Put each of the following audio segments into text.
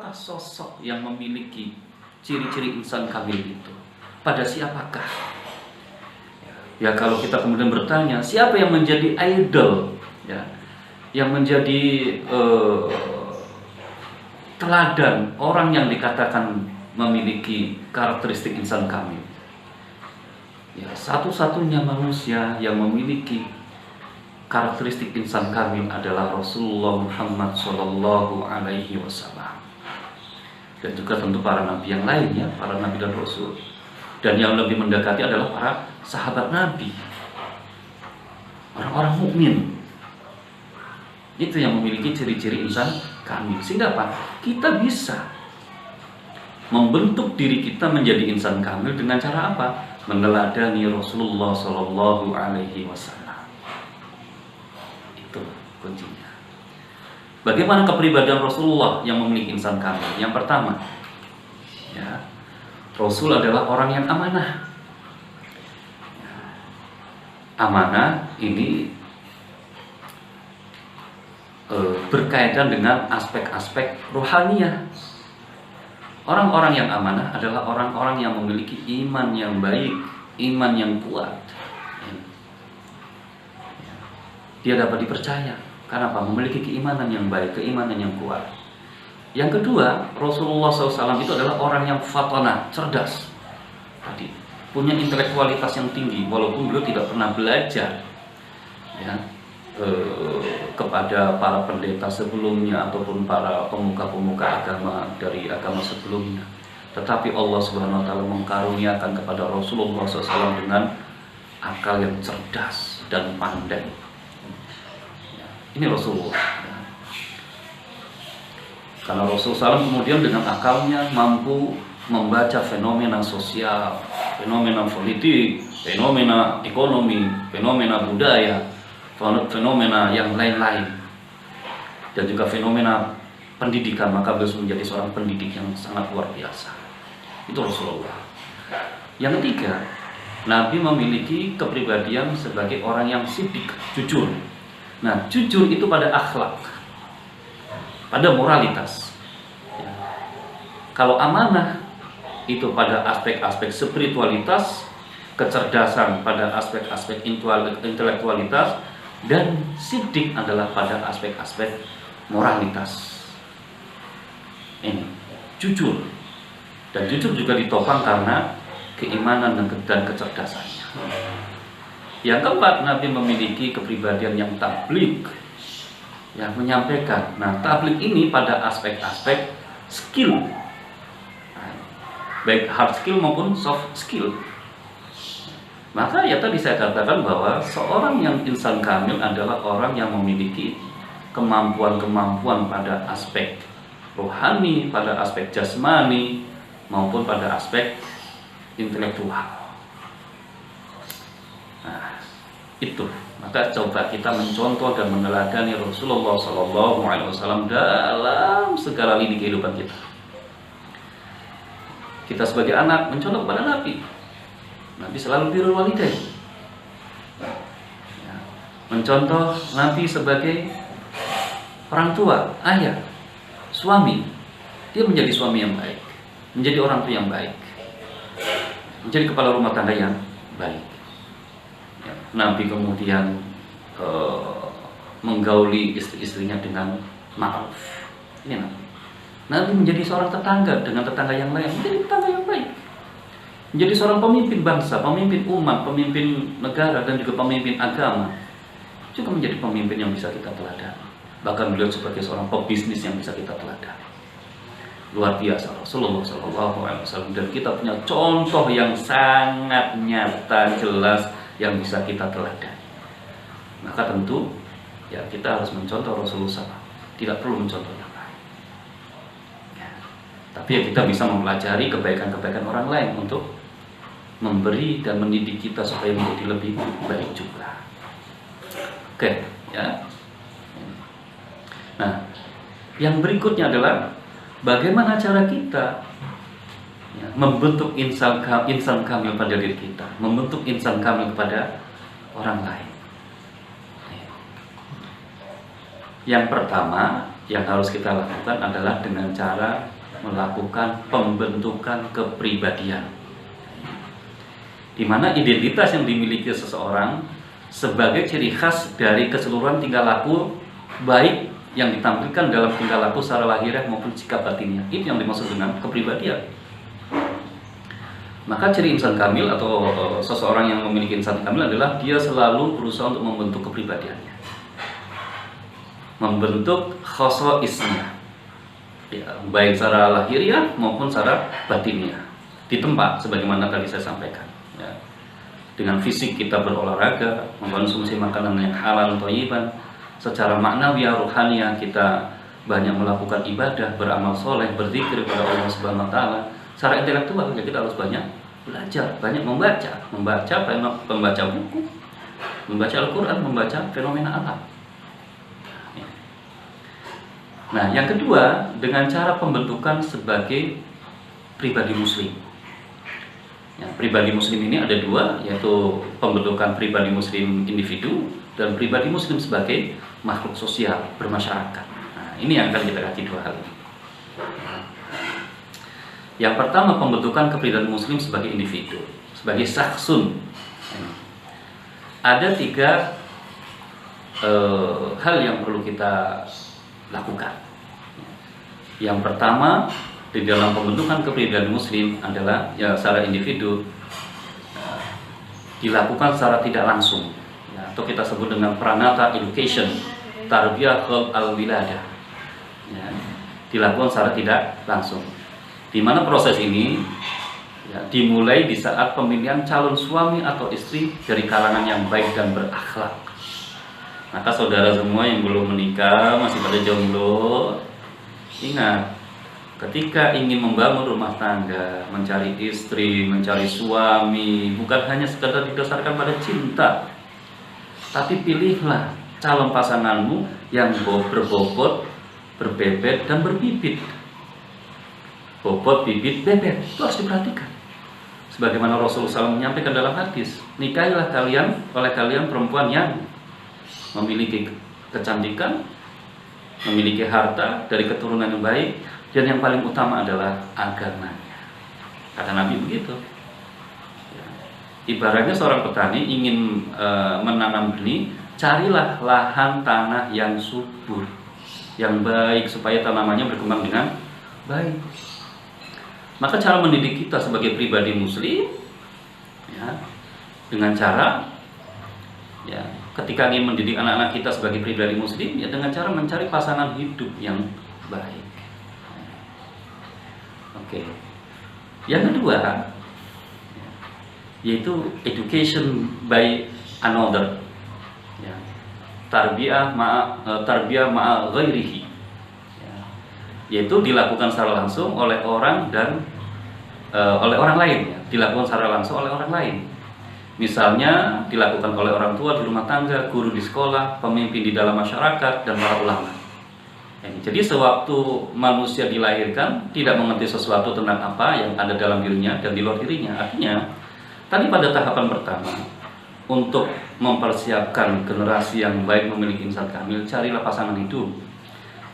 siapakah sosok yang memiliki ciri-ciri insan kamil itu? Pada siapakah? Ya, kalau kita kemudian bertanya, siapa yang menjadi idol, ya, yang menjadi teladan orang yang dikatakan memiliki karakteristik insan kamil? Ya, satu-satunya manusia yang memiliki karakteristik insan kamil adalah Rasulullah Muhammad Sallallahu Alaihi Wasallam, dan juga tentu para nabi yang lainnya, para nabi dan rasul. Dan yang lebih mendekati adalah para sahabat Nabi, orang-orang mukmin. Itu yang memiliki ciri-ciri insan kamil. Sehingga apa? Kita bisa membentuk diri kita menjadi insan kamil dengan cara apa? Meneladani Rasulullah Sallallahu Alaihi Wasallam. Itu kuncinya. Bagaimana kepribadian Rasulullah yang memiliki insan kamil? Yang pertama, ya, Rasul adalah orang yang amanah. Amanah ini berkaitan dengan aspek-aspek rohaniah. Orang-orang yang amanah adalah orang-orang yang memiliki iman yang baik, iman yang kuat. Dia dapat dipercaya. Karena apa? Memiliki keimanan yang baik, keimanan yang kuat. Yang kedua, Rasulullah SAW itu adalah orang yang fatonah, cerdas. Tadi punya intelektualitas yang tinggi, walaupun beliau tidak pernah belajar, ya, kepada para pendeta sebelumnya ataupun para pemuka-pemuka agama dari agama sebelumnya. Tetapi Allah Subhanahu Wa Taala mengkaruniakan kepada Rasulullah SAW dengan akal yang cerdas dan pandai. Ini Rasulullah. Karena Rasulullah SAW kemudian dengan akalnya mampu membaca fenomena sosial, fenomena politik, fenomena ekonomi, fenomena budaya, fenomena yang lain-lain, dan juga fenomena pendidikan. Maka beliau menjadi seorang pendidik yang sangat luar biasa. Itu Rasulullah. Yang ketiga, Nabi memiliki kepribadian sebagai orang yang sidik, jujur. Nah, jujur itu pada akhlak, pada moralitas. Ya. Kalau amanah itu pada aspek-aspek spiritualitas, kecerdasan pada aspek-aspek intelektualitas, dan sidik adalah pada aspek-aspek moralitas. Ini jujur, dan jujur juga ditopang karena keimanan dan kecerdasannya. Yang keempat, Nabi memiliki kepribadian yang tabligh, yang menyampaikan. Nah, tabligh ini pada aspek-aspek skill, baik hard skill maupun soft skill. Maka ya tadi saya katakan bahwa seorang yang insan kamil adalah orang yang memiliki kemampuan-kemampuan pada aspek rohani, pada aspek jasmani, maupun pada aspek intelektual. Nah, itu. Maka coba kita mencontoh dan meneladani Rasulullah SAW dalam segala lini kehidupan kita. Kita sebagai anak mencontoh kepada Nabi. Nabi selalu birrul walidain. Ya. Mencontoh Nabi sebagai orang tua, ayah, suami. Dia menjadi suami yang baik, menjadi orang tua yang baik, menjadi kepala rumah tangga yang baik. Ya. Nabi kemudian menggauli istri-istrinya dengan ma'ruf. Ini Nabi. Nabi menjadi seorang tetangga dengan tetangga yang lain, menjadi tetangga yang baik. Menjadi seorang pemimpin bangsa, pemimpin umat, pemimpin negara, dan juga pemimpin agama. Juga menjadi pemimpin yang bisa kita teladani. Bahkan beliau sebagai seorang pebisnis yang bisa kita teladani. Luar biasa Rasulullah SAW. Dan kita punya contoh yang sangat nyata, jelas, yang bisa kita teladani. Maka tentu ya kita harus mencontoh Rasulullah SAW. Tidak perlu mencontoh yang lain. Ya. Tapi ya kita bisa mempelajari kebaikan-kebaikan orang lain untuk memberi dan mendidik kita supaya menjadi lebih baik juga. Oke, ya. Nah, yang berikutnya adalah bagaimana cara kita ya, membentuk insan kamil pada diri kita, membentuk insan kamil kepada orang lain. Yang pertama yang harus kita lakukan adalah dengan cara melakukan pembentukan kepribadian, di mana identitas yang dimiliki seseorang sebagai ciri khas dari keseluruhan tingkah laku, baik yang ditampilkan dalam tingkah laku secara lahiriah maupun sikap batinnya. Itu yang dimaksud dengan kepribadian. Maka ciri insan kamil atau seseorang yang memiliki insan kamil adalah dia selalu berusaha untuk membentuk kepribadiannya, membentuk khosoisnya, ya, baik secara lahiriah maupun secara batinnya, di tempat sebagaimana tadi saya sampaikan, ya. Dengan fisik kita berolahraga, mengkonsumsi makanan yang halal thayyiban, secara maknawiyah ruhaniyah kita banyak melakukan ibadah, beramal soleh, berzikir kepada Allah Subhanahu wa taala. Secara intelektual ya kita harus banyak belajar, banyak membaca buku, membaca Al-Qur'an, membaca fenomena alam. Nah, yang kedua, dengan cara pembentukan sebagai pribadi muslim. Ya, pribadi muslim ini ada dua, yaitu pembentukan pribadi muslim individu dan pribadi muslim sebagai makhluk sosial bermasyarakat. Nah, ini yang akan kita kaji dua hal ini. Yang pertama, pembentukan kepribadian muslim sebagai individu, sebagai saksun. Ada tiga hal yang perlu kita lakukan. Yang pertama, di dalam pembentukan kepribadian muslim adalah ya secara individu dilakukan secara tidak langsung, ya, atau kita sebut dengan pranata education, tarbiyah al-wiladah, ya, dilakukan secara tidak langsung, di mana proses ini ya, dimulai di saat pemilihan calon suami atau istri dari kalangan yang baik dan berakhlak. Maka saudara semua yang belum menikah, masih pada jomblo, ingat, ketika ingin membangun rumah tangga, mencari istri, mencari suami, bukan hanya sekadar didasarkan pada cinta, tapi pilihlah calon pasanganmu yang berbobot, berbebet, dan berbibit. Bobot, bibit, bebet, itu harus diperhatikan. Sebagaimana Rasulullah SAW menyampaikan dalam hadis, nikahilah kalian oleh kalian perempuan yang memiliki kecantikan, memiliki harta dari keturunan yang baik, dan yang paling utama adalah agamanya. Kata Nabi begitu. Ya. Ibaratnya seorang petani ingin menanam benih, carilah lahan tanah yang subur, yang baik, supaya tanamannya berkembang dengan baik. Maka cara mendidik kita sebagai pribadi muslim, ya, dengan cara, ya, ketika ingin mendidik anak-anak kita sebagai pribadi muslim, ya dengan cara mencari pasangan hidup yang baik. Oke. Yang kedua, yaitu education by another, ya, tarbiyah ma'a ghairihi, ya, yaitu dilakukan secara langsung oleh orang dan oleh orang lain, ya, dilakukan secara langsung oleh orang lain. Misalnya dilakukan oleh orang tua di rumah tangga, guru di sekolah, pemimpin di dalam masyarakat, dan para ulama. Jadi sewaktu manusia dilahirkan tidak mengerti sesuatu tentang apa yang ada dalam dirinya dan di luar dirinya. Artinya tadi pada tahapan pertama, untuk mempersiapkan generasi yang baik memiliki insan kamil, carilah pasangan hidup.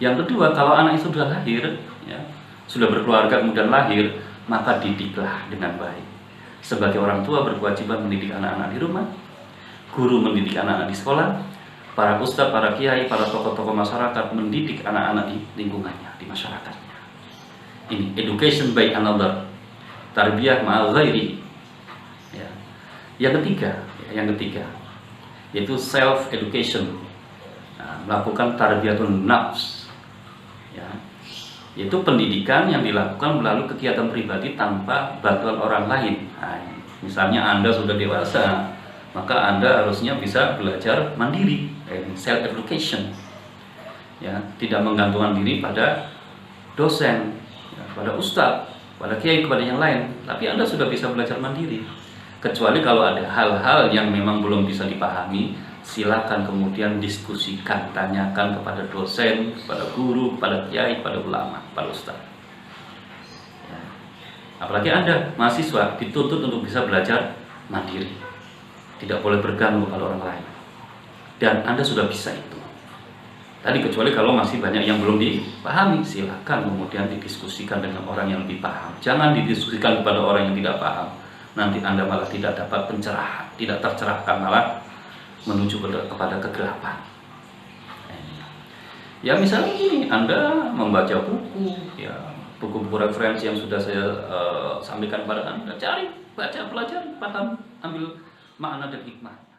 Yang kedua, kalau anak itu sudah lahir, ya, sudah berkeluarga kemudian lahir, maka didiklah dengan baik. Sebagai orang tua berkewajiban mendidik anak-anak di rumah, guru mendidik anak-anak di sekolah, para ustadz, para kiai, para tokoh-tokoh masyarakat mendidik anak-anak di lingkungannya, di masyarakatnya. Ini education by another, tarbiyah ma'a ghairi. Ya. Yang ketiga, yaitu self education, nah, melakukan tarbiyatun nafs, ya, yaitu pendidikan yang dilakukan melalui kegiatan pribadi tanpa bantuan orang lain. Nah, misalnya Anda sudah dewasa, maka Anda harusnya bisa belajar mandiri, self education, ya, tidak menggantungkan diri pada dosen, ya, pada ustadz, pada kiai, kepada yang lain, tapi Anda sudah bisa belajar mandiri. Kecuali kalau ada hal-hal yang memang belum bisa dipahami, silakan kemudian diskusikan, tanyakan kepada dosen, kepada guru, kepada kiai, kepada ulama, kepada ustaz. Ya. Apalagi Anda mahasiswa dituntut untuk bisa belajar mandiri, tidak boleh bergantung pada orang lain, dan Anda sudah bisa itu. Tadi kecuali kalau masih banyak yang belum dipahami, silakan kemudian didiskusikan dengan orang yang lebih paham. Jangan didiskusikan kepada orang yang tidak paham. Nanti Anda malah tidak dapat pencerahan, tidak tercerahkan, malah menuju kepada kegelapan. Ya misalnya ini, Anda membaca buku, ya buku-buku referensi yang sudah saya sampaikan pada Anda, cari, baca, pelajari, paham, ambil makna dan hikmah.